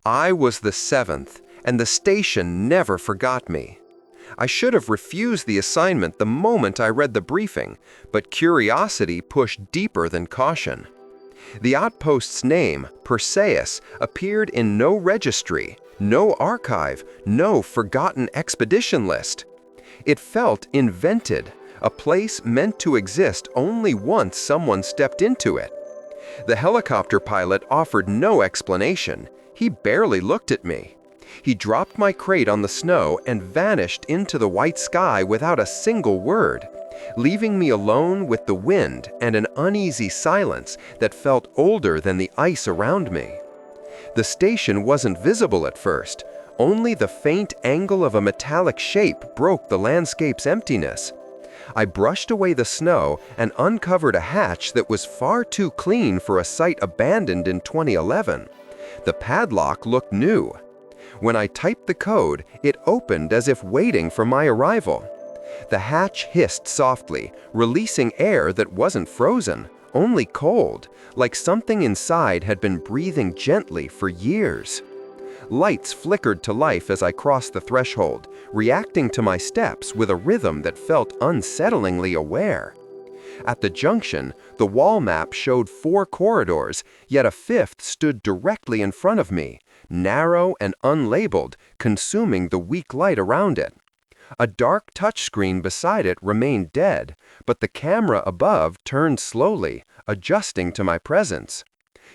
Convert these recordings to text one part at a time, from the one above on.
I was the seventh, and the station never forgot me. I should have refused the assignment the moment I read the briefing, but curiosity pushed deeper than caution. The outpost's name, Perseis, appeared in no registry, no archive, no forgotten expedition list. It felt invented, a place meant to exist only once someone stepped into it. The helicopter pilot offered no explanation. He barely looked at me. He dropped my crate on the snow and vanished into the white sky without a single word, leaving me alone with the wind and an uneasy silence that felt older than the ice around me. The station wasn't visible at first. Only the faint angle of a metallic shape broke the landscape's emptiness. I brushed away the snow and uncovered a hatch that was far too clean for a site abandoned in 2011. The padlock looked new. When I typed the code, it opened as if waiting for my arrival. The hatch hissed softly, releasing air that wasn't frozen, only cold, like something inside had been breathing gently for years. Lights flickered to life as I crossed the threshold, reacting to my steps with a rhythm that felt unsettlingly aware. At the junction, the wall map showed 4 corridors, yet a 5th stood directly in front of me, narrow and unlabeled, consuming the weak light around it. A dark touchscreen beside it remained dead, but the camera above turned slowly, adjusting to my presence.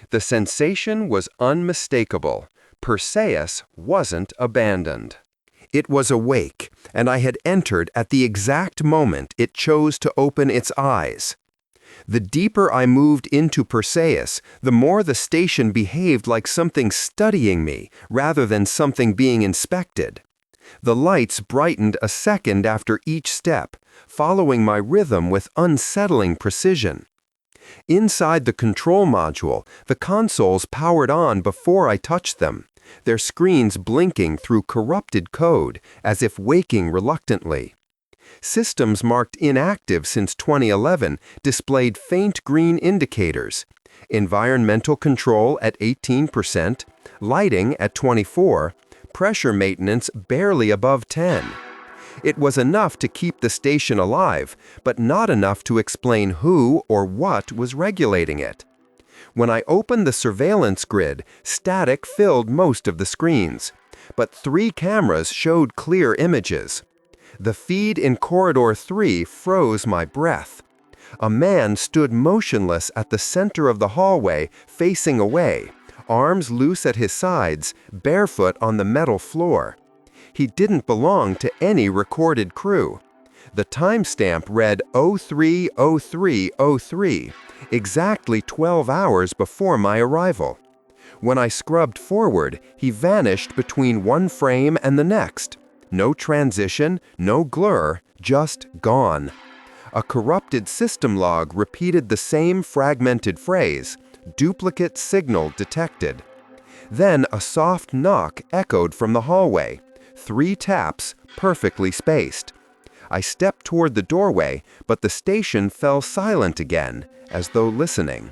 The sensation was unmistakable. Perseis wasn't abandoned. It was awake, and I had entered at the exact moment it chose to open its eyes. The deeper I moved into Perseis, the more the station behaved like something studying me rather than something being inspected. The lights brightened a second after each step, following my rhythm with unsettling precision. Inside the control module, the consoles powered on before I touched them, their screens blinking through corrupted code as if waking reluctantly. Systems marked inactive since 2011 displayed faint green indicators: environmental control at 18%, lighting at 24%, pressure maintenance barely above 10%. It was enough to keep the station alive, but not enough to explain who or what was regulating it. When I opened the surveillance grid, static filled most of the screens, but 3 cameras showed clear images. The feed in Corridor 3 froze my breath. A man stood motionless at the center of the hallway, facing away, arms loose at his sides, barefoot on the metal floor. He didn't belong to any recorded crew. The timestamp read 03:03:03, exactly 12 hours before my arrival. When I scrubbed forward, he vanished between one frame and the next. No transition, no blur, just gone. A corrupted system log repeated the same fragmented phrase, duplicate signal detected. Then a soft knock echoed from the hallway. 3 taps, perfectly spaced. I stepped toward the doorway, but the station fell silent again, as though listening.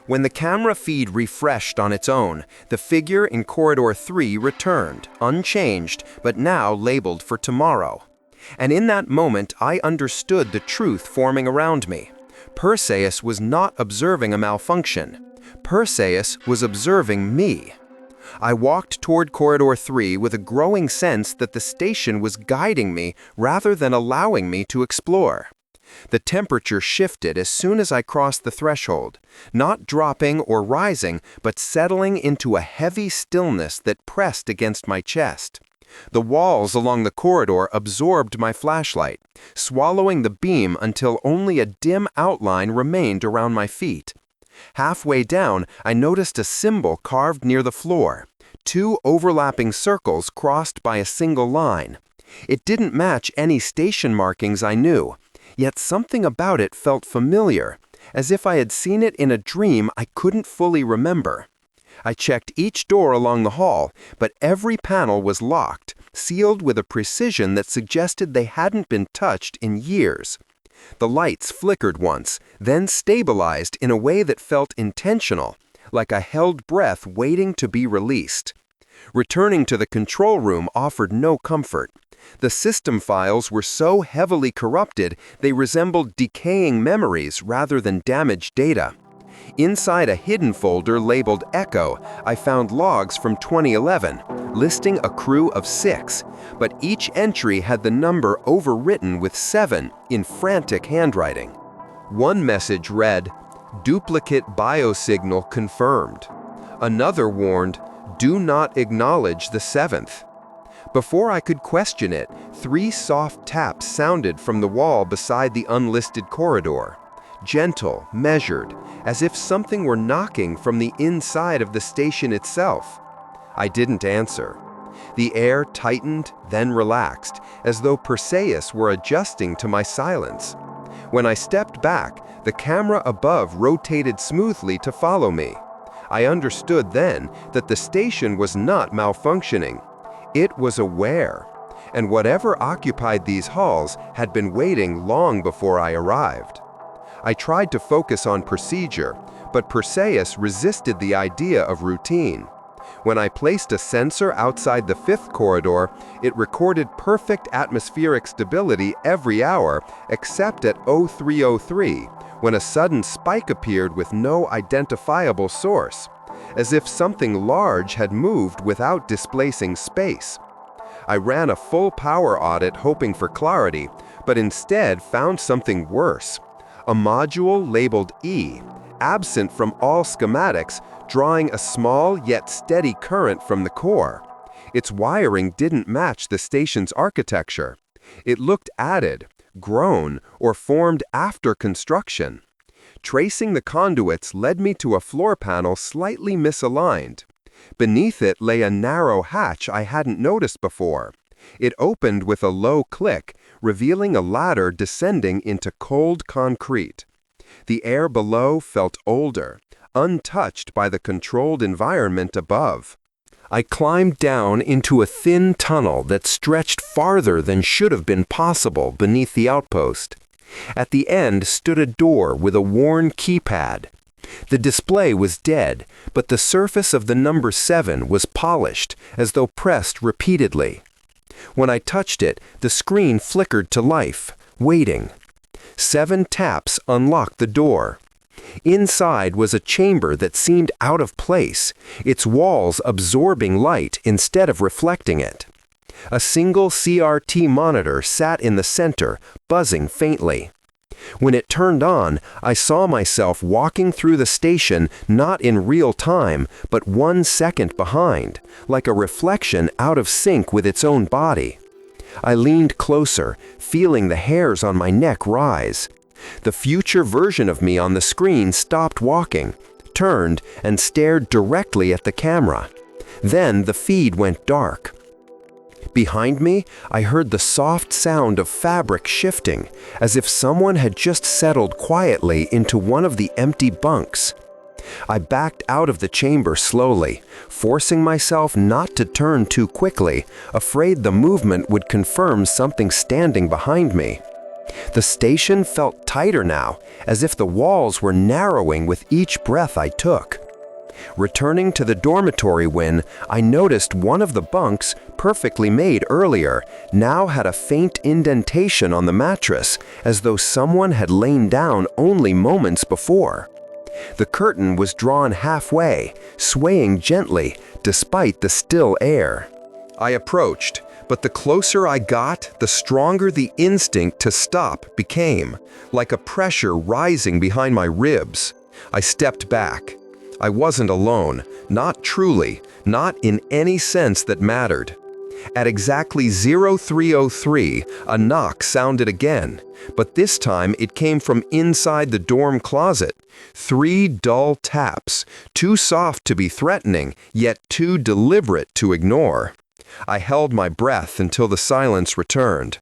When the camera feed refreshed on its own, the figure in Corridor 3 returned, unchanged, but now labeled for tomorrow. And in that moment, I understood the truth forming around me. Perseus was not observing a malfunction. Perseus was observing me. I walked toward Corridor 3 with a growing sense that the station was guiding me rather than allowing me to explore. The temperature shifted as soon as I crossed the threshold, not dropping or rising, but settling into a heavy stillness that pressed against my chest. The walls along the corridor absorbed my flashlight, swallowing the beam until only a dim outline remained around my feet. Halfway down, I noticed a symbol carved near the floor, 2 overlapping circles crossed by a single line. It didn't match any station markings I knew, yet something about it felt familiar, as if I had seen it in a dream I couldn't fully remember. I checked each door along the hall, but every panel was locked, sealed with a precision that suggested they hadn't been touched in years. The lights flickered once, then stabilized in a way that felt intentional, like a held breath waiting to be released. Returning to the control room offered no comfort. The system files were so heavily corrupted they resembled decaying memories rather than damaged data. Inside a hidden folder labeled Echo, I found logs from 2011, listing a crew of 6, but each entry had the number overwritten with 7 in frantic handwriting. One message read, "Duplicate biosignal confirmed." Another warned, "Do not acknowledge the 7th." Before I could question it, 3 soft taps sounded from the wall beside the unlisted corridor. Gentle, measured, as if something were knocking from the inside of the station itself. I didn't answer. The air tightened, then relaxed, as though Perseis were adjusting to my silence. When I stepped back, the camera above rotated smoothly to follow me. I understood then that the station was not malfunctioning. It was aware, and whatever occupied these halls had been waiting long before I arrived. I tried to focus on procedure, but Perseis resisted the idea of routine. When I placed a sensor outside the 5th corridor, it recorded perfect atmospheric stability every hour except at 0303, when a sudden spike appeared with no identifiable source, as if something large had moved without displacing space. I ran a full power audit hoping for clarity, but instead found something worse. A module labeled E, absent from all schematics, drawing a small yet steady current from the core. Its wiring didn't match the station's architecture. It looked added, grown, or formed after construction. Tracing the conduits led me to a floor panel slightly misaligned. Beneath it lay a narrow hatch I hadn't noticed before. It opened with a low click, revealing a ladder descending into cold concrete. The air below felt older, untouched by the controlled environment above. I climbed down into a thin tunnel that stretched farther than should have been possible beneath the outpost. At the end stood a door with a worn keypad. The display was dead, but the surface of the number 7 was polished, as though pressed repeatedly. When I touched it, the screen flickered to life, waiting. 7 taps unlocked the door. Inside was a chamber that seemed out of place, its walls absorbing light instead of reflecting it. A single CRT monitor sat in the center, buzzing faintly. When it turned on, I saw myself walking through the station not in real time, but 1 second behind, like a reflection out of sync with its own body. I leaned closer, feeling the hairs on my neck rise. The future version of me on the screen stopped walking, turned, and stared directly at the camera. Then the feed went dark. Behind me, I heard the soft sound of fabric shifting, as if someone had just settled quietly into one of the empty bunks. I backed out of the chamber slowly, forcing myself not to turn too quickly, afraid the movement would confirm something standing behind me. The station felt tighter now, as if the walls were narrowing with each breath I took. Returning to the dormitory wing, I noticed one of the bunks, perfectly made earlier, now had a faint indentation on the mattress, as though someone had lain down only moments before. The curtain was drawn halfway, swaying gently, despite the still air. I approached, but the closer I got, the stronger the instinct to stop became, like a pressure rising behind my ribs. I stepped back. I wasn't alone, not truly, not in any sense that mattered. At exactly 0303, a knock sounded again, but this time it came from inside the dorm closet. 3 dull taps, too soft to be threatening, yet too deliberate to ignore. I held my breath until the silence returned.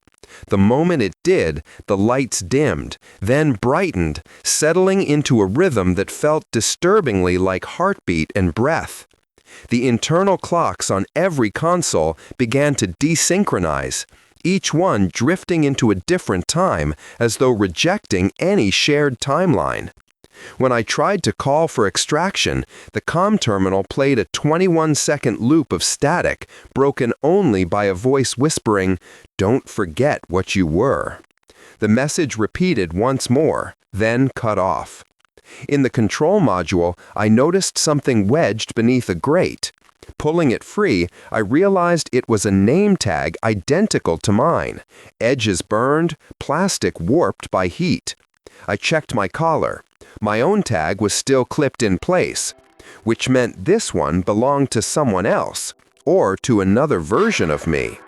The moment it did, the lights dimmed, then brightened, settling into a rhythm that felt disturbingly like heartbeat and breath. The internal clocks on every console began to desynchronize, each one drifting into a different time as though rejecting any shared timeline. When I tried to call for extraction, the comm terminal played a 21-second loop of static, broken only by a voice whispering, "Don't forget what you were." The message repeated once more, then cut off. In the control module, I noticed something wedged beneath a grate. Pulling it free, I realized it was a name tag identical to mine. Edges burned, plastic warped by heat. I checked my collar. My own tag was still clipped in place, which meant this one belonged to someone else, or to another version of me.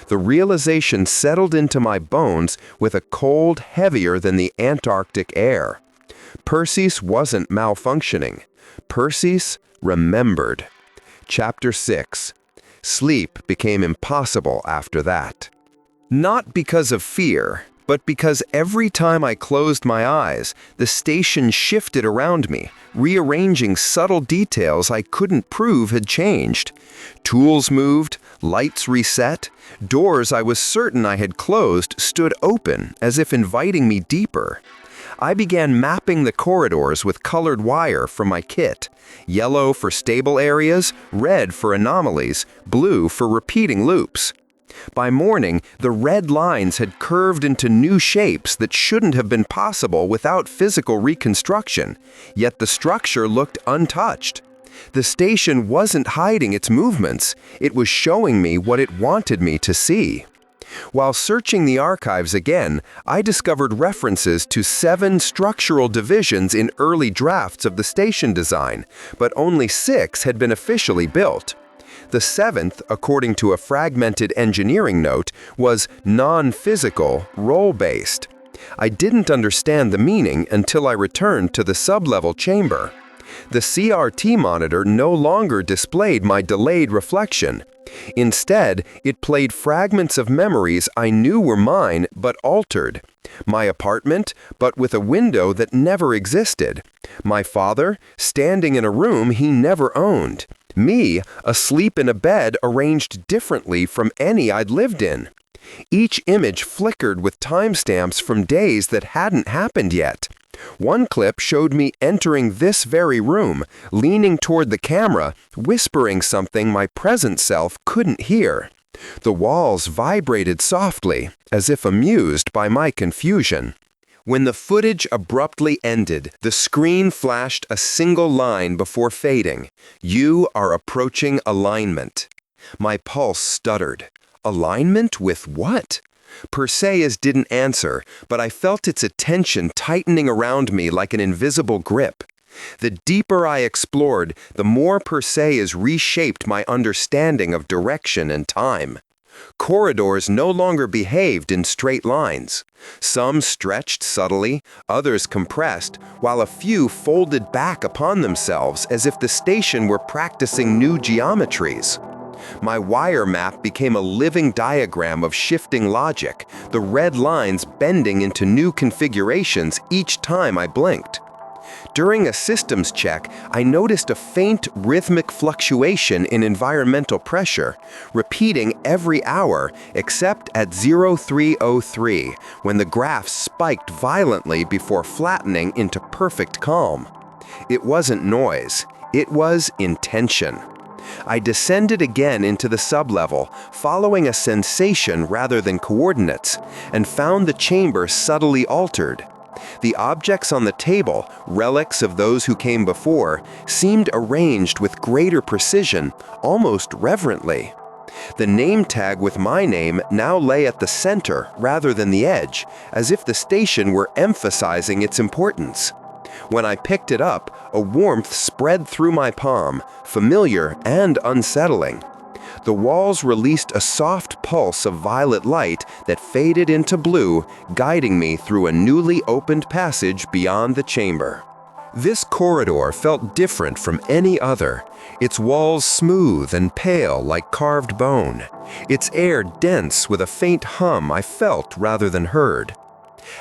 The realization settled into my bones with a cold heavier than the Antarctic air. Perseis wasn't malfunctioning. Perseis remembered. Chapter 6. Sleep became impossible after that. Not because of fear, but because every time I closed my eyes, the station shifted around me, rearranging subtle details I couldn't prove had changed. Tools moved, lights reset, doors I was certain I had closed stood open, as if inviting me deeper. I began mapping the corridors with colored wire from my kit. Yellow for stable areas, red for anomalies, blue for repeating loops. By morning, the red lines had curved into new shapes that shouldn't have been possible without physical reconstruction, yet the structure looked untouched. The station wasn't hiding its movements, it was showing me what it wanted me to see. While searching the archives again, I discovered references to 7 structural divisions in early drafts of the station design, but only 6 had been officially built. The 7th, according to a fragmented engineering note, was non-physical, role-based. I didn't understand the meaning until I returned to the sublevel chamber. The CRT monitor no longer displayed my delayed reflection. Instead, it played fragments of memories I knew were mine but altered. My apartment, but with a window that never existed. My father, standing in a room he never owned. Me, asleep in a bed arranged differently from any I'd lived in. Each image flickered with timestamps from days that hadn't happened yet. One clip showed me entering this very room, leaning toward the camera, whispering something my present self couldn't hear. The walls vibrated softly, as if amused by my confusion. When the footage abruptly ended, the screen flashed a single line before fading. "You are approaching alignment." My pulse stuttered. Alignment with what? Perseis didn't answer, but I felt its attention tightening around me like an invisible grip. The deeper I explored, the more Perseis reshaped my understanding of direction and time. Corridors no longer behaved in straight lines. Some stretched subtly, others compressed, while a few folded back upon themselves as if the station were practicing new geometries. My wire map became a living diagram of shifting logic, the red lines bending into new configurations each time I blinked. During a systems check, I noticed a faint rhythmic fluctuation in environmental pressure, repeating every hour except at 0303, when the graph spiked violently before flattening into perfect calm. It wasn't noise, it was intention. I descended again into the sublevel, following a sensation rather than coordinates, and found the chamber subtly altered. The objects on the table, relics of those who came before, seemed arranged with greater precision, almost reverently. The name tag with my name now lay at the center rather than the edge, as if the station were emphasizing its importance. When I picked it up, a warmth spread through my palm, familiar and unsettling. The walls released a soft pulse of violet light that faded into blue, guiding me through a newly opened passage beyond the chamber. This corridor felt different from any other, its walls smooth and pale like carved bone, its air dense with a faint hum I felt rather than heard.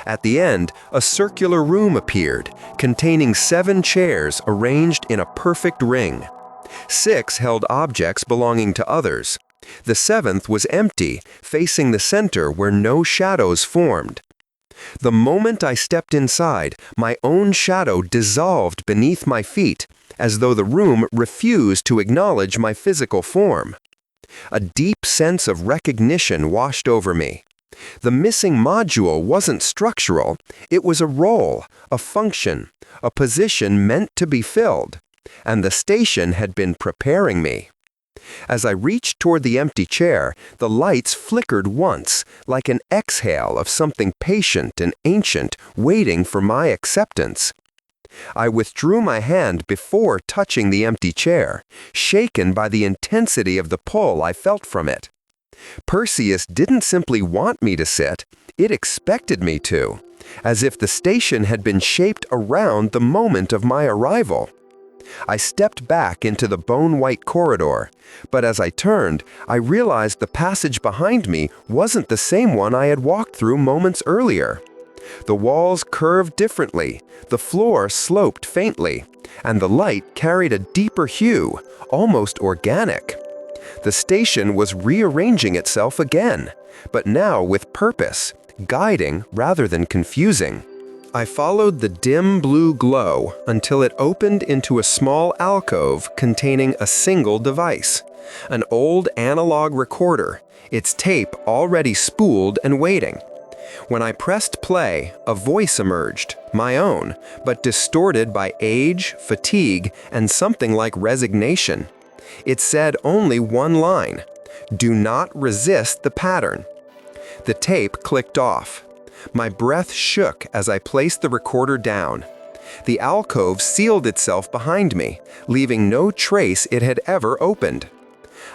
At the end, a circular room appeared, containing 7 chairs arranged in a perfect ring. 6 held objects belonging to others. The 7th was empty, facing the center where no shadows formed. The moment I stepped inside, my own shadow dissolved beneath my feet, as though the room refused to acknowledge my physical form. A deep sense of recognition washed over me. The missing module wasn't structural, it was a role, a function, a position meant to be filled, and the station had been preparing me. As I reached toward the empty chair, the lights flickered once, like an exhale of something patient and ancient waiting for my acceptance. I withdrew my hand before touching the empty chair, shaken by the intensity of the pull I felt from it. Perseus didn't simply want me to sit, it expected me to, as if the station had been shaped around the moment of my arrival. I stepped back into the bone-white corridor, but as I turned, I realized the passage behind me wasn't the same one I had walked through moments earlier. The walls curved differently, the floor sloped faintly, and the light carried a deeper hue, almost organic. The station was rearranging itself again, but now with purpose, guiding rather than confusing. I followed the dim blue glow until it opened into a small alcove containing a single device, an old analog recorder, its tape already spooled and waiting. When I pressed play, a voice emerged, my own, but distorted by age, fatigue, and something like resignation. It said only one line: "Do not resist the pattern." The tape clicked off. My breath shook as I placed the recorder down. The alcove sealed itself behind me, leaving no trace it had ever opened.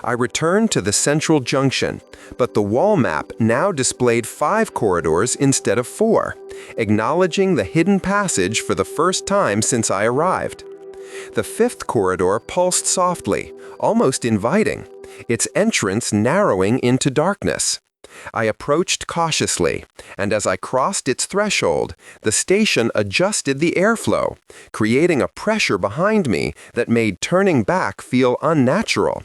I returned to the central junction, but the wall map now displayed 5 corridors instead of 4, acknowledging the hidden passage for the first time since I arrived. The 5th corridor pulsed softly, almost inviting, its entrance narrowing into darkness. I approached cautiously, and as I crossed its threshold, the station adjusted the airflow, creating a pressure behind me that made turning back feel unnatural.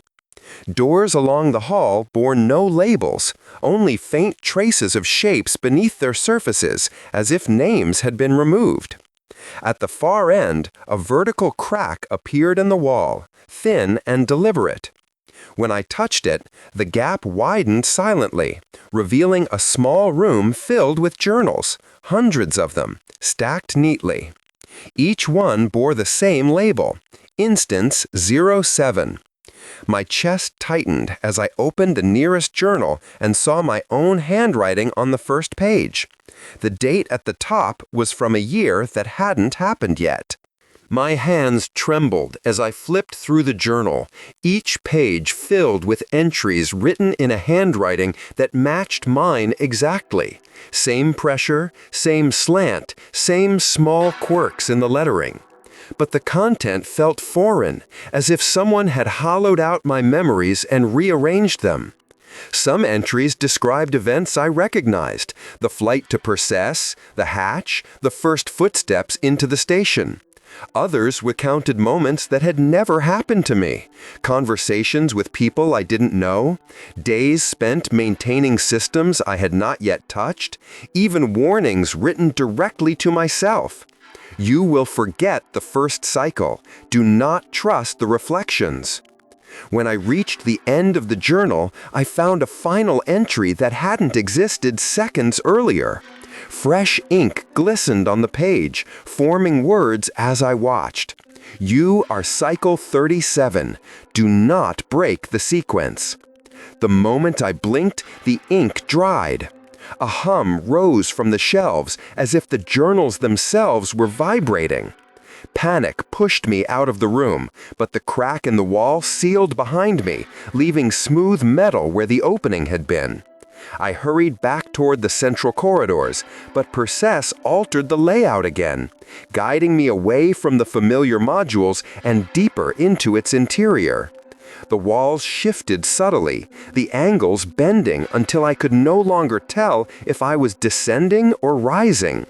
Doors along the hall bore no labels, only faint traces of shapes beneath their surfaces, as if names had been removed. At the far end, a vertical crack appeared in the wall, thin and deliberate. When I touched it, the gap widened silently, revealing a small room filled with journals, hundreds of them, stacked neatly. Each one bore the same label, Instance 07. My chest tightened as I opened the nearest journal and saw my own handwriting on the first page. The date at the top was from a year that hadn't happened yet. My hands trembled as I flipped through the journal, each page filled with entries written in a handwriting that matched mine exactly. Same pressure, same slant, same small quirks in the lettering. But the content felt foreign, as if someone had hollowed out my memories and rearranged them. Some entries described events I recognized: the flight to Perseis, the hatch, the first footsteps into the station. Others recounted moments that had never happened to me, conversations with people I didn't know, days spent maintaining systems I had not yet touched, even warnings written directly to myself. You will forget the first cycle. Do not trust the reflections. When I reached the end of the journal, I found a final entry that hadn't existed seconds earlier. Fresh ink glistened on the page, forming words as I watched. You are cycle 37. Do not break the sequence. The moment I blinked, the ink dried. A hum rose from the shelves as if the journals themselves were vibrating. Panic pushed me out of the room, but the crack in the wall sealed behind me, leaving smooth metal where the opening had been. I hurried back toward the central corridors, but Perseis altered the layout again, guiding me away from the familiar modules and deeper into its interior. The walls shifted subtly, the angles bending until I could no longer tell if I was descending or rising.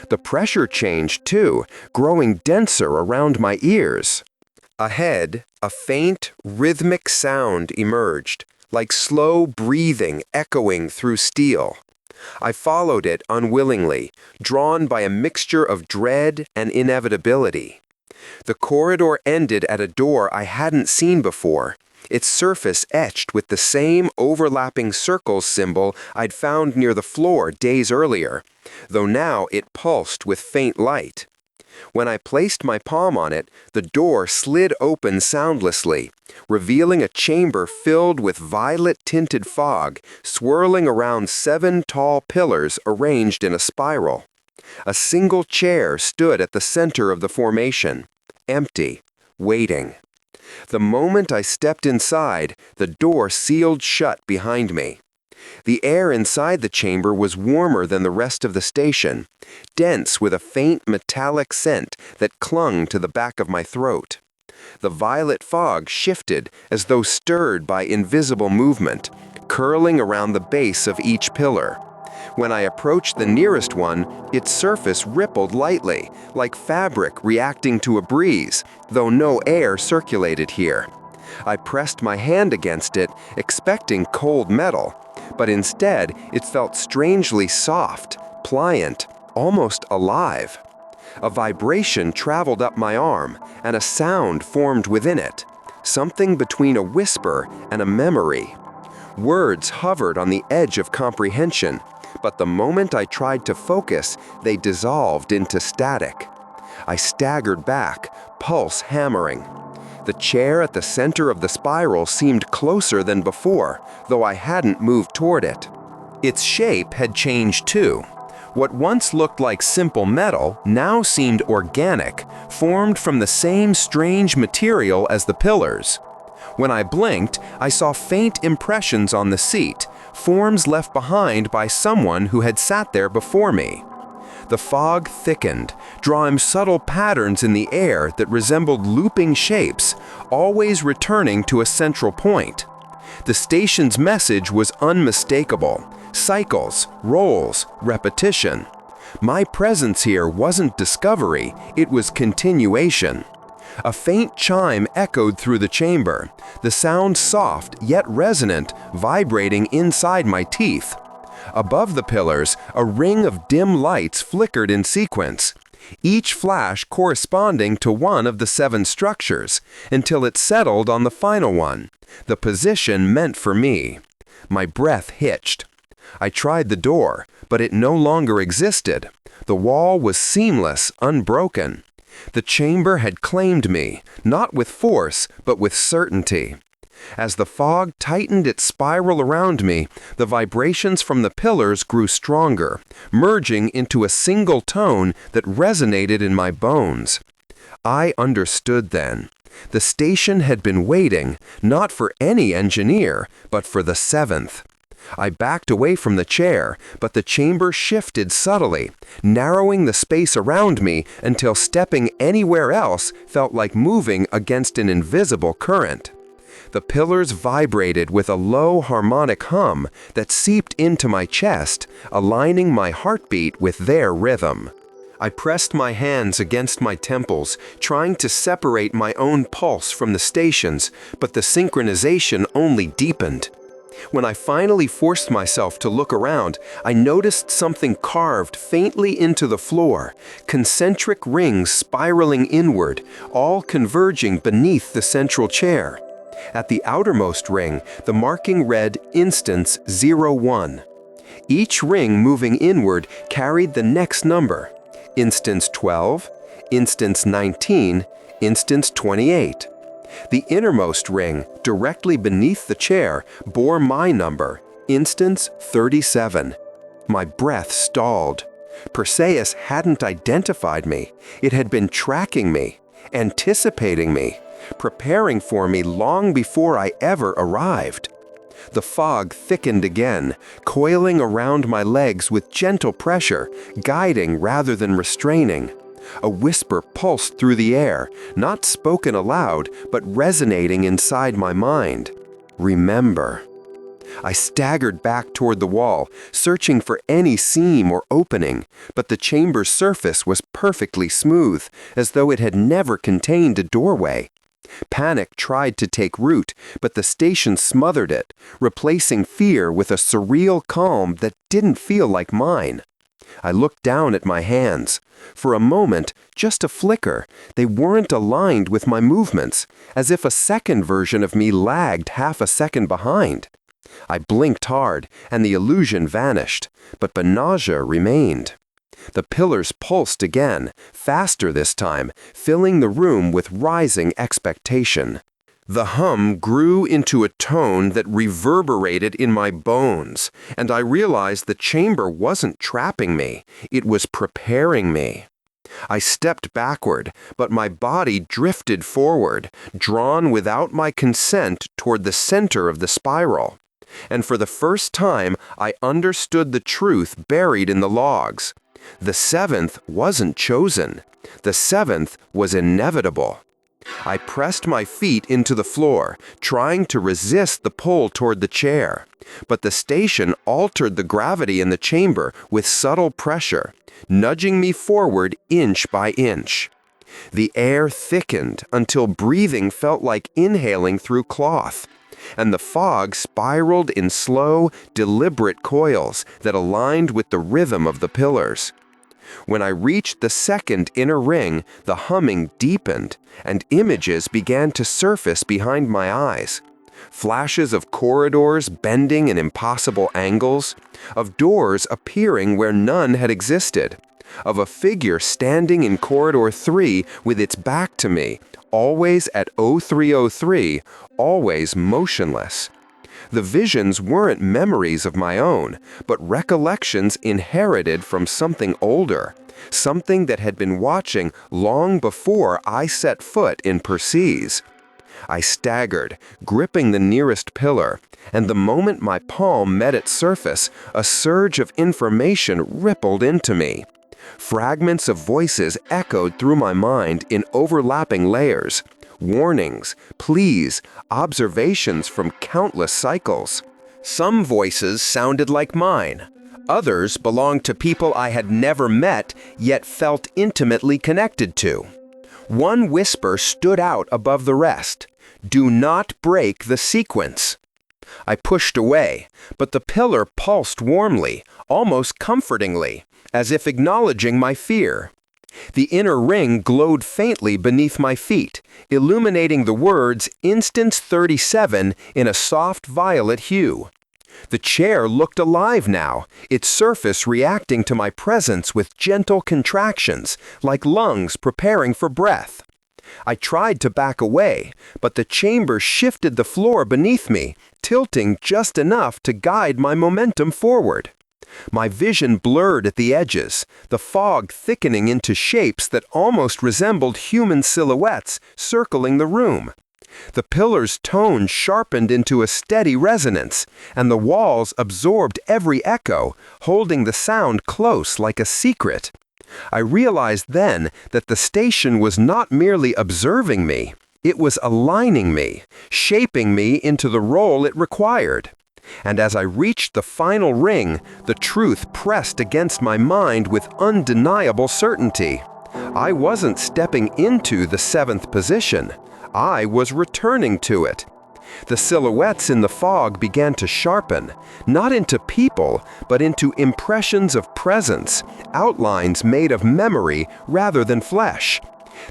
The pressure changed too, growing denser around my ears. Ahead, a faint, rhythmic sound emerged, like slow breathing echoing through steel. I followed it unwillingly, drawn by a mixture of dread and inevitability. The corridor ended at a door I hadn't seen before, its surface etched with the same overlapping circles symbol I'd found near the floor days earlier, though now it pulsed with faint light. When I placed my palm on it, the door slid open soundlessly, revealing a chamber filled with violet-tinted fog swirling around 7 tall pillars arranged in a spiral. A single chair stood at the center of the formation, empty, waiting. The moment I stepped inside, the door sealed shut behind me. The air inside the chamber was warmer than the rest of the station, dense with a faint metallic scent that clung to the back of my throat. The violet fog shifted as though stirred by invisible movement, curling around the base of each pillar. When I approached the nearest one, its surface rippled lightly, like fabric reacting to a breeze, though no air circulated here. I pressed my hand against it, expecting cold metal, but instead it felt strangely soft, pliant, almost alive. A vibration traveled up my arm, and a sound formed within it, something between a whisper and a memory. Words hovered on the edge of comprehension, but the moment I tried to focus, they dissolved into static. I staggered back, pulse hammering. The chair at the center of the spiral seemed closer than before, though I hadn't moved toward it. Its shape had changed too. What once looked like simple metal now seemed organic, formed from the same strange material as the pillars. When I blinked, I saw faint impressions on the seat, forms left behind by someone who had sat there before me. The fog thickened, drawing subtle patterns in the air that resembled looping shapes, always returning to a central point. The station's message was unmistakable: cycles, rolls, repetition. My presence here wasn't discovery, it was continuation. A faint chime echoed through the chamber, the sound soft yet resonant, vibrating inside my teeth. Above the pillars, a ring of dim lights flickered in sequence, each flash corresponding to one of the 7 structures, until it settled on the final one, the position meant for me. My breath hitched. I tried the door, but it no longer existed. The wall was seamless, unbroken. The chamber had claimed me, not with force, but with certainty. As the fog tightened its spiral around me, the vibrations from the pillars grew stronger, merging into a single tone that resonated in my bones. I understood then. The station had been waiting, not for any engineer, but for the 7th. I backed away from the chair, but the chamber shifted subtly, narrowing the space around me until stepping anywhere else felt like moving against an invisible current. The pillars vibrated with a low harmonic hum that seeped into my chest, aligning my heartbeat with their rhythm. I pressed my hands against my temples, trying to separate my own pulse from the station's, but the synchronization only deepened. When I finally forced myself to look around, I noticed something carved faintly into the floor, concentric rings spiraling inward, all converging beneath the central chair. At the outermost ring, the marking read Instance 01. Each ring moving inward carried the next number: Instance 12, Instance 19, Instance 28. The innermost ring, directly beneath the chair, bore my number, Instance 37. My breath stalled. Perseis hadn't identified me. It had been tracking me, anticipating me, preparing for me long before I ever arrived. The fog thickened again, coiling around my legs with gentle pressure, guiding rather than restraining. A whisper pulsed through the air, not spoken aloud, but resonating inside my mind. Remember. I staggered back toward the wall, searching for any seam or opening, but the chamber's surface was perfectly smooth, as though it had never contained a doorway. Panic tried to take root, but the station smothered it, replacing fear with a surreal calm that didn't feel like mine. I looked down at my hands. For a moment, just a flicker, they weren't aligned with my movements, as if a second version of me lagged half a second behind. I blinked hard, and the illusion vanished, but the nausea remained. The pillars pulsed again, faster this time, filling the room with rising expectation. The hum grew into a tone that reverberated in my bones, and I realized the chamber wasn't trapping me, it was preparing me. I stepped backward, but my body drifted forward, drawn without my consent toward the center of the spiral. And for the first time, I understood the truth buried in the logs. The seventh wasn't chosen. The seventh was inevitable. I pressed my feet into the floor, trying to resist the pull toward the chair. But the station altered the gravity in the chamber with subtle pressure, nudging me forward inch by inch. The air thickened until breathing felt like inhaling through cloth, and the fog spiraled in slow, deliberate coils that aligned with the rhythm of the pillars. When I reached the second inner ring, the humming deepened, and images began to surface behind my eyes. Flashes of corridors bending in impossible angles, of doors appearing where none had existed, of a figure standing in corridor 3 with its back to me, always at 0303, always motionless. The visions weren't memories of my own, but recollections inherited from something older, something that had been watching long before I set foot in Perseis. I staggered, gripping the nearest pillar, and the moment my palm met its surface, a surge of information rippled into me. Fragments of voices echoed through my mind in overlapping layers. Warnings, pleas, observations from countless cycles. Some voices sounded like mine. Others belonged to people I had never met yet felt intimately connected to. One whisper stood out above the rest. Do not break the sequence. I pushed away, but the pillar pulsed warmly, almost comfortingly, as if acknowledging my fear. The inner ring glowed faintly beneath my feet, illuminating the words Instance 37 in a soft violet hue. The chair looked alive now, its surface reacting to my presence with gentle contractions, like lungs preparing for breath. I tried to back away, but the chamber shifted the floor beneath me, tilting just enough to guide my momentum forward. My vision blurred at the edges, the fog thickening into shapes that almost resembled human silhouettes circling the room. The pillar's tone sharpened into a steady resonance, and the walls absorbed every echo, holding the sound close like a secret. I realized then that the station was not merely observing me, it was aligning me, shaping me into the role it required. And as I reached the final ring, the truth pressed against my mind with undeniable certainty. I wasn't stepping into the seventh position. I was returning to it. The silhouettes in the fog began to sharpen, not into people, but into impressions of presence, outlines made of memory rather than flesh.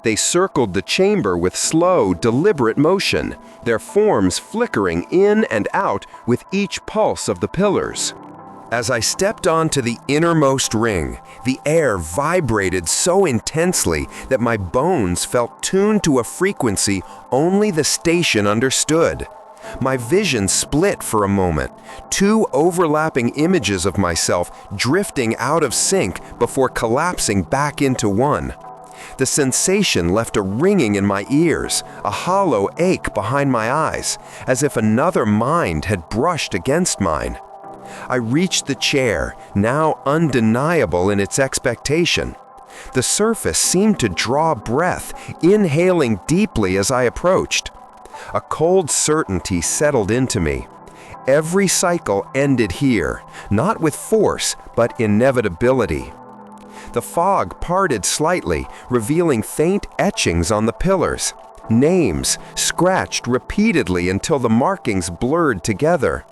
They circled the chamber with slow, deliberate motion, their forms flickering in and out with each pulse of the pillars. As I stepped onto the innermost ring, the air vibrated so intensely that my bones felt tuned to a frequency only the station understood. My vision split for a moment, two overlapping images of myself drifting out of sync before collapsing back into one. The sensation left a ringing in my ears, a hollow ache behind my eyes, as if another mind had brushed against mine. I reached the chair, now undeniable in its expectation. The surface seemed to draw breath, inhaling deeply as I approached. A cold certainty settled into me. Every cycle ended here, not with force, but inevitability. The fog parted slightly, revealing faint etchings on the pillars. names scratched repeatedly until the markings blurred together.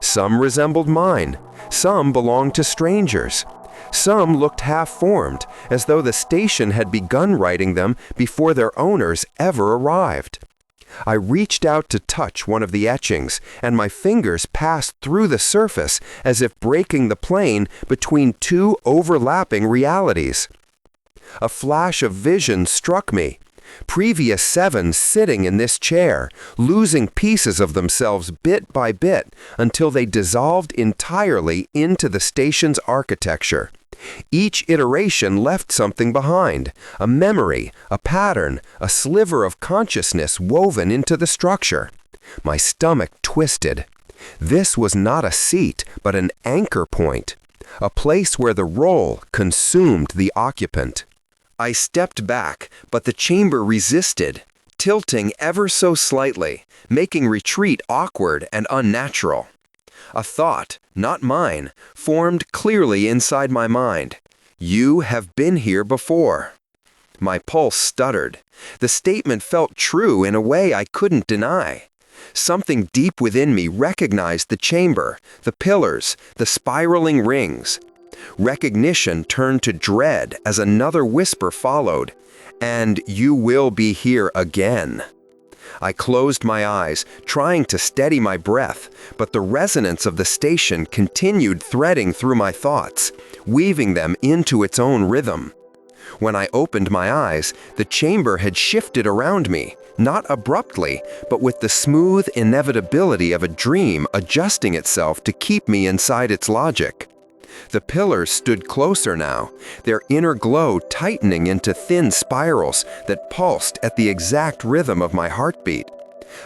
Some resembled mine, some belonged to strangers. Some looked half-formed, as though the station had begun writing them before their owners ever arrived. I reached out to touch one of the etchings, and my fingers passed through the surface as if breaking the plane between two overlapping realities. A flash of vision struck me. Previous sevens sitting in this chair, losing pieces of themselves bit by bit until they dissolved entirely into the station's architecture. Each iteration left something behind, a memory, a pattern, a sliver of consciousness woven into the structure. My stomach twisted. This was not a seat, but an anchor point, a place where the role consumed the occupant. I stepped back, but the chamber resisted, tilting ever so slightly, making retreat awkward and unnatural. A thought, not mine, formed clearly inside my mind. You have been here before. My pulse stuttered. The statement felt true in a way I couldn't deny. Something deep within me recognized the chamber, the pillars, the spiraling rings. Recognition turned to dread as another whisper followed, "And you will be here again." I closed my eyes, trying to steady my breath, but the resonance of the station continued threading through my thoughts, weaving them into its own rhythm. When I opened my eyes, the chamber had shifted around me, not abruptly, but with the smooth inevitability of a dream adjusting itself to keep me inside its logic. The pillars stood closer now, their inner glow tightening into thin spirals that pulsed at the exact rhythm of my heartbeat.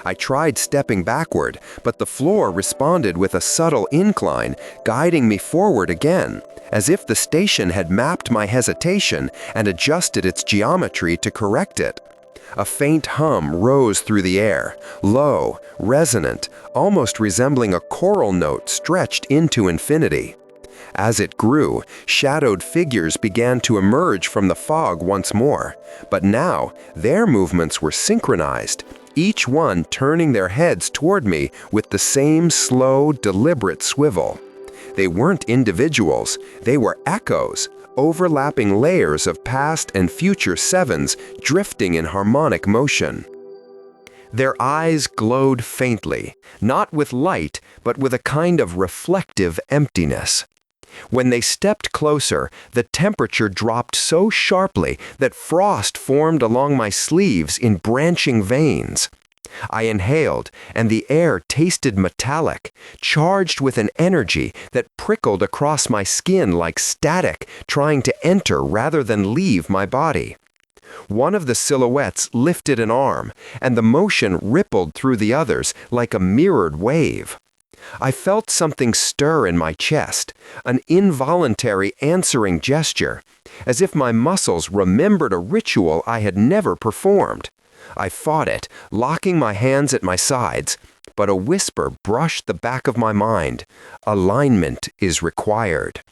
I tried stepping backward, but the floor responded with a subtle incline, guiding me forward again, as if the station had mapped my hesitation and adjusted its geometry to correct it. A faint hum rose through the air, low, resonant, almost resembling a choral note stretched into infinity. As it grew, shadowed figures began to emerge from the fog once more, but now their movements were synchronized, each one turning their heads toward me with the same slow, deliberate swivel. They weren't individuals, they were echoes, overlapping layers of past and future sevens drifting in harmonic motion. Their eyes glowed faintly, not with light, but with a kind of reflective emptiness. When they stepped closer, the temperature dropped so sharply that frost formed along my sleeves in branching veins. I inhaled, and the air tasted metallic, charged with an energy that prickled across my skin like static trying to enter rather than leave my body. One of the silhouettes lifted an arm, and the motion rippled through the others like a mirrored wave. I felt something stir in my chest, an involuntary answering gesture, as if my muscles remembered a ritual I had never performed. I fought it, locking my hands at my sides, but a whisper brushed the back of my mind. Alignment is required.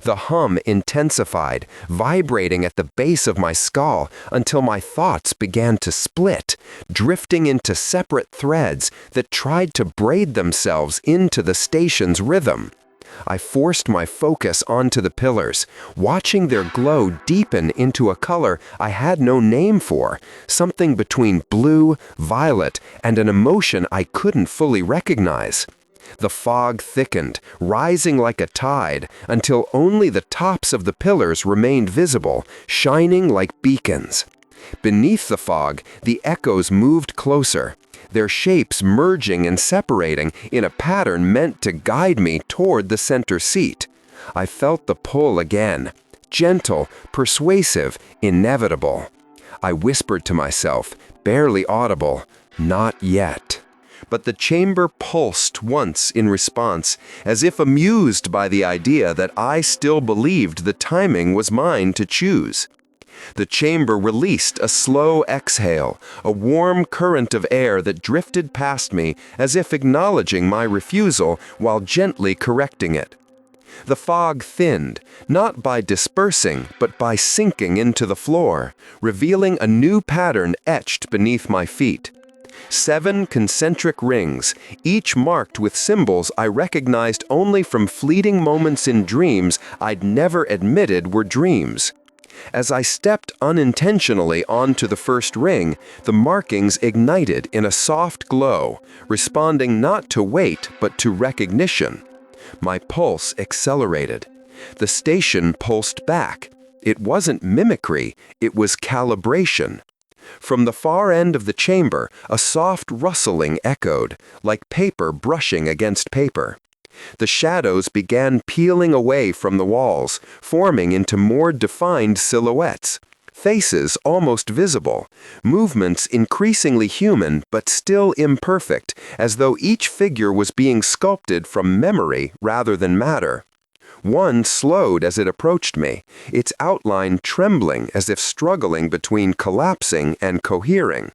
The hum intensified, vibrating at the base of my skull until my thoughts began to split, drifting into separate threads that tried to braid themselves into the station's rhythm. I forced my focus onto the pillars, watching their glow deepen into a color I had no name for, something between blue, violet, and an emotion I couldn't fully recognize. The fog thickened, rising like a tide, until only the tops of the pillars remained visible, shining like beacons. Beneath the fog, the echoes moved closer, their shapes merging and separating in a pattern meant to guide me toward the center seat. I felt the pull again, gentle, persuasive, inevitable. I whispered to myself, barely audible, "Not yet." But the chamber pulsed once in response, as if amused by the idea that I still believed the timing was mine to choose. The chamber released a slow exhale, a warm current of air that drifted past me as if acknowledging my refusal while gently correcting it. The fog thinned, not by dispersing, but by sinking into the floor, revealing a new pattern etched beneath my feet. 7 concentric rings, each marked with symbols I recognized only from fleeting moments in dreams I'd never admitted were dreams. As I stepped unintentionally onto the first ring, the markings ignited in a soft glow, responding not to weight but to recognition. My pulse accelerated. The station pulsed back. It wasn't mimicry, it was calibration. From the far end of the chamber, a soft rustling echoed, like paper brushing against paper. The shadows began peeling away from the walls, forming into more defined silhouettes. Faces almost visible, movements increasingly human but still imperfect, as though each figure was being sculpted from memory rather than matter. One slowed as it approached me, its outline trembling as if struggling between collapsing and cohering.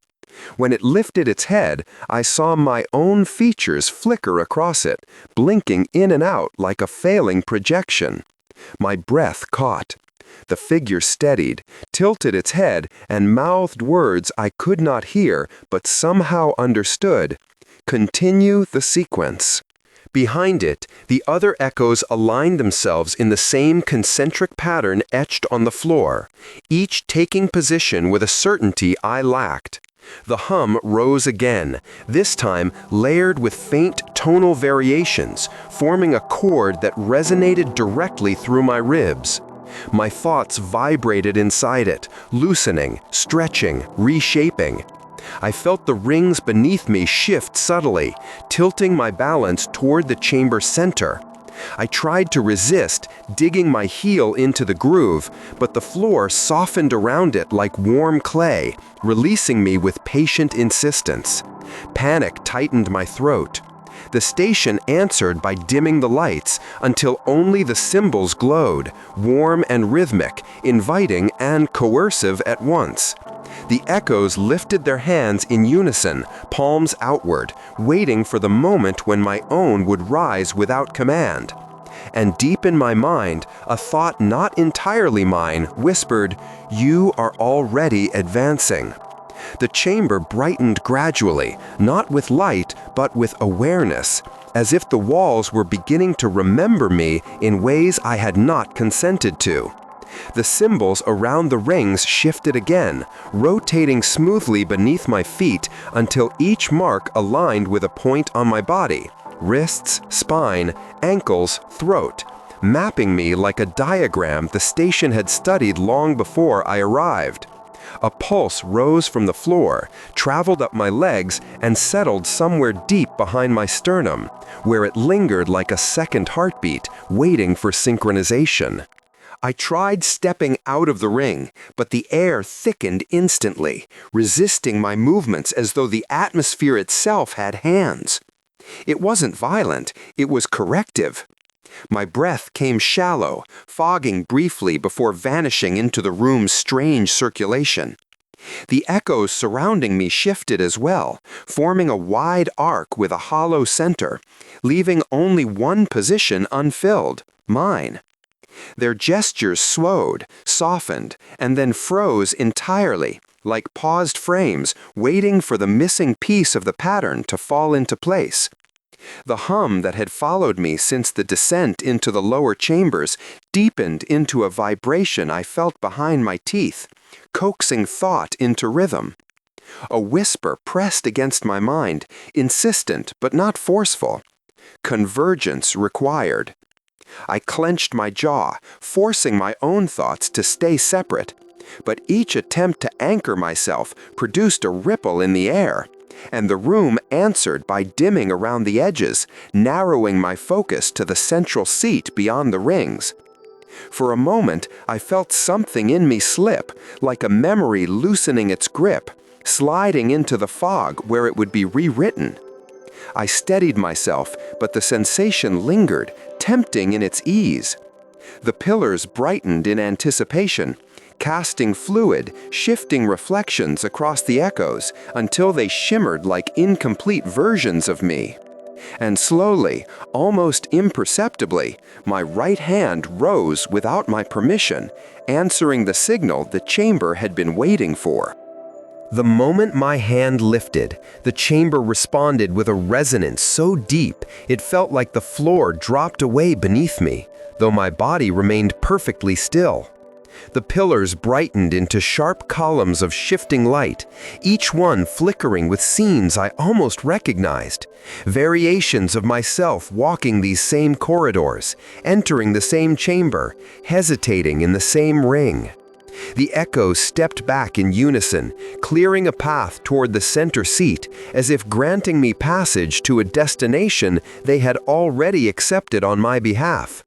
When it lifted its head, I saw my own features flicker across it, blinking in and out like a failing projection. My breath caught. The figure steadied, tilted its head, and mouthed words I could not hear but somehow understood. Continue the sequence. Behind it, the other echoes aligned themselves in the same concentric pattern etched on the floor, each taking position with a certainty I lacked. The hum rose again, this time layered with faint tonal variations, forming a chord that resonated directly through my ribs. My thoughts vibrated inside it, loosening, stretching, reshaping. I felt the rings beneath me shift subtly, tilting my balance toward the chamber's center. I tried to resist, digging my heel into the groove, but the floor softened around it like warm clay, releasing me with patient insistence. Panic tightened my throat. The station answered by dimming the lights until only the symbols glowed, warm and rhythmic, inviting and coercive at once. The echoes lifted their hands in unison, palms outward, waiting for the moment when my own would rise without command. And deep in my mind, a thought not entirely mine whispered, "You are already advancing." The chamber brightened gradually, not with light, but with awareness, as if the walls were beginning to remember me in ways I had not consented to. The symbols around the rings shifted again, rotating smoothly beneath my feet until each mark aligned with a point on my body: wrists, spine, ankles, throat, mapping me like a diagram the station had studied long before I arrived. A pulse rose from the floor, traveled up my legs, and settled somewhere deep behind my sternum, where it lingered like a second heartbeat, waiting for synchronization. I tried stepping out of the ring, but the air thickened instantly, resisting my movements as though the atmosphere itself had hands. It wasn't violent, it was corrective. My breath came shallow, fogging briefly before vanishing into the room's strange circulation. The echoes surrounding me shifted as well, forming a wide arc with a hollow center, leaving only one position unfilled, mine. Their gestures slowed, softened, and then froze entirely, like paused frames waiting for the missing piece of the pattern to fall into place. The hum that had followed me since the descent into the lower chambers deepened into a vibration I felt behind my teeth, coaxing thought into rhythm. A whisper pressed against my mind, insistent but not forceful. Convergence required. I clenched my jaw, forcing my own thoughts to stay separate. But each attempt to anchor myself produced a ripple in the air, and the room answered by dimming around the edges, narrowing my focus to the central seat beyond the rings. For a moment, I felt something in me slip, like a memory loosening its grip, sliding into the fog where it would be rewritten. I steadied myself, but the sensation lingered, tempting in its ease. The pillars brightened in anticipation, casting fluid, shifting reflections across the echoes until they shimmered like incomplete versions of me. And slowly, almost imperceptibly, my right hand rose without my permission, answering the signal the chamber had been waiting for. The moment my hand lifted, the chamber responded with a resonance so deep it felt like the floor dropped away beneath me, though my body remained perfectly still. The pillars brightened into sharp columns of shifting light, each one flickering with scenes I almost recognized, variations of myself walking these same corridors, entering the same chamber, hesitating in the same ring. The echoes stepped back in unison, clearing a path toward the center seat, as if granting me passage to a destination they had already accepted on my behalf.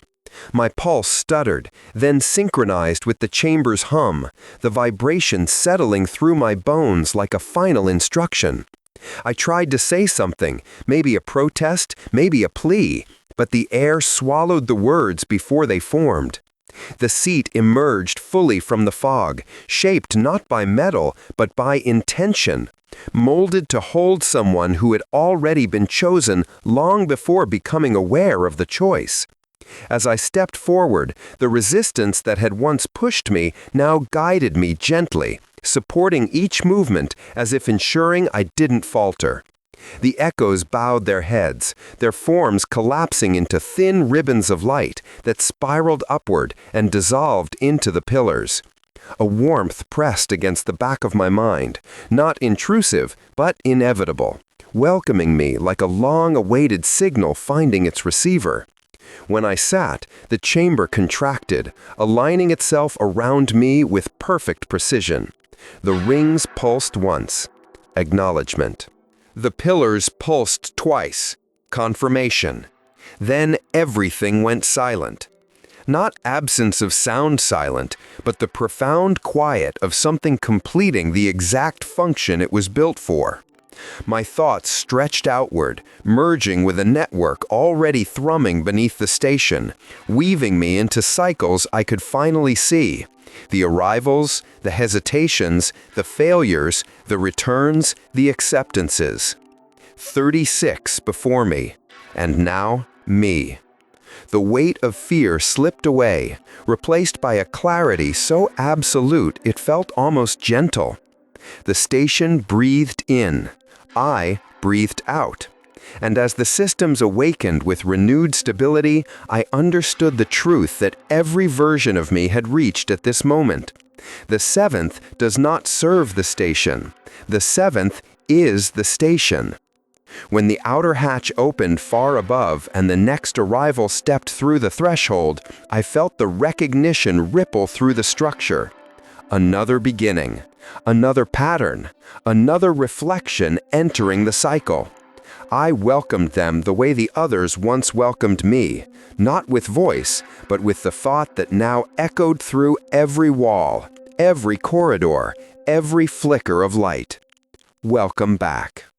My pulse stuttered, then synchronized with the chamber's hum, the vibration settling through my bones like a final instruction. I tried to say something, maybe a protest, maybe a plea, but the air swallowed the words before they formed. The seat emerged fully from the fog, shaped not by metal, but by intention, molded to hold someone who had already been chosen long before becoming aware of the choice. As I stepped forward, the resistance that had once pushed me now guided me gently, supporting each movement as if ensuring I didn't falter. The echoes bowed their heads, their forms collapsing into thin ribbons of light that spiraled upward and dissolved into the pillars. A warmth pressed against the back of my mind, not intrusive, but inevitable, welcoming me like a long-awaited signal finding its receiver. When I sat, the chamber contracted, aligning itself around me with perfect precision. The rings pulsed once. Acknowledgement. The pillars pulsed twice. Confirmation. Then everything went silent. Not absence of sound silent, but the profound quiet of something completing the exact function it was built for. My thoughts stretched outward, merging with a network already thrumming beneath the station, weaving me into cycles I could finally see. The arrivals, the hesitations, the failures, the returns, the acceptances. 36 before me, and now me. The weight of fear slipped away, replaced by a clarity so absolute it felt almost gentle. The station breathed in. I breathed out. And as the systems awakened with renewed stability, I understood the truth that every version of me had reached at this moment. The seventh does not serve the station. The seventh is the station. When the outer hatch opened far above and the next arrival stepped through the threshold, I felt the recognition ripple through the structure. Another beginning, another pattern, another reflection entering the cycle. I welcomed them the way the others once welcomed me, not with voice, but with the thought that now echoed through every wall, every corridor, every flicker of light. Welcome back.